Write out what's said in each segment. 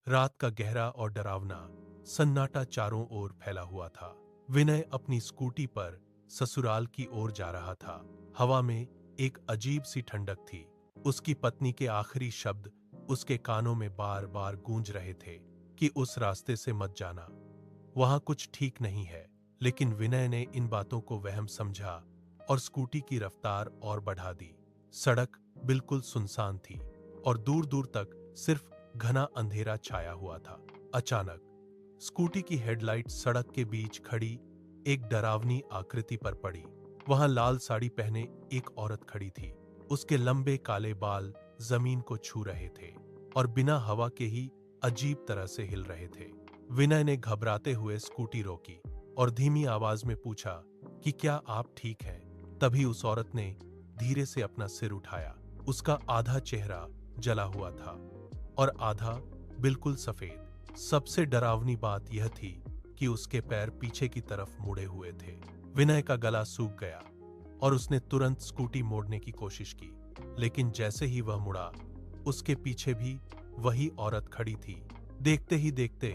रात का गहरा और डरावना सन्नाटा चारों ओर फैला हुआ था। विनय अपनी स्कूटी पर ससुराल की ओर जा रहा था। हवा में एक अजीब सी ठंडक थी। उसकी पत्नी के आखिरी शब्द उसके कानों में बार बार गूंज रहे थे कि उस रास्ते से मत जाना, वहां कुछ ठीक नहीं है। लेकिन विनय ने इन बातों को वहम समझा और स्कूटी की रफ्तार और बढ़ा दी। सड़क बिल्कुल सुनसान थी और दूर दूर तक सिर्फ घना अंधेरा छाया हुआ था। अचानक स्कूटी की हेडलाइट सड़क के बीच खड़ी एक डरावनी आकृति पर पड़ी। वहां लाल साड़ी पहने एक औरत खड़ी थी। उसके लंबे काले बाल जमीन को छू रहे थे और बिना हवा के ही अजीब तरह से हिल रहे थे। विनय ने घबराते हुए स्कूटी रोकी और धीमी आवाज में पूछा कि क्या आप ठीक हैं? तभी उस औरत ने धीरे से अपना सिर उठाया। उसका आधा चेहरा जला हुआ था और आधा बिल्कुल सफेद। सबसे डरावनी बात यह थी कि उसके पैर पीछे की तरफ मुड़े हुए थे। विनय का गला सूख गया और उसने तुरंत स्कूटी मोड़ने की कोशिश की, लेकिन जैसे ही वह मुड़ा, उसके पीछे भी वही औरत खड़ी थी। देखते ही देखते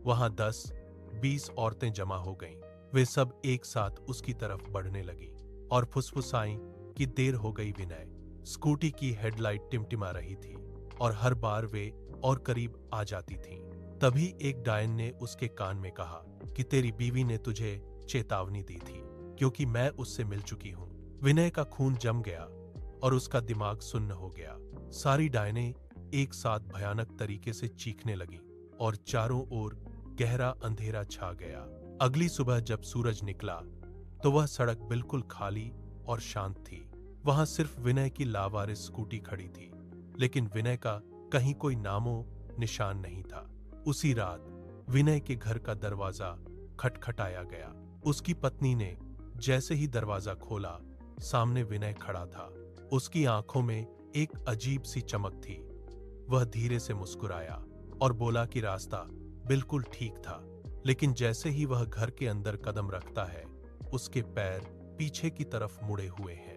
वहां 10-20 औरतें जमा हो गईं। वे सब एक साथ उसकी तरफ बढ़ने लगी और फुसफुसाईं कि देर हो गई। विनय स्कूटी की हेडलाइट टिमटिमा रही थी और हर बार वे और करीब आ जाती थीं। तभी एक डायन ने उसके कान में कहा कि तेरी बीवी ने तुझे चेतावनी दी थी, क्योंकि मैं उससे मिल चुकी हूं। विनय का खून जम गया और उसका दिमाग सुन्न हो गया। सारी डायनें एक साथ भयानक तरीके से चीखने लगी और चारों ओर गहरा अंधेरा छा गया। अगली सुबह जब सूरज निकला तो वह सड़क बिल्कुल खाली और शांत थी। वहां सिर्फ विनय की लावारिस स्कूटी खड़ी थी, लेकिन विनय का कहीं कोई नामो निशान नहीं था। उसी रात विनय के घर का दरवाजा खटखटाया गया। उसकी पत्नी ने जैसे ही दरवाजा खोला, सामने विनय खड़ा था। उसकी आंखों में एक अजीब सी चमक थी। वह धीरे से मुस्कुराया और बोला कि रास्ता बिल्कुल ठीक था, लेकिन जैसे ही वह घर के अंदर कदम रखता है, उसके पैर पीछे की तरफ मुड़े हुए हैं।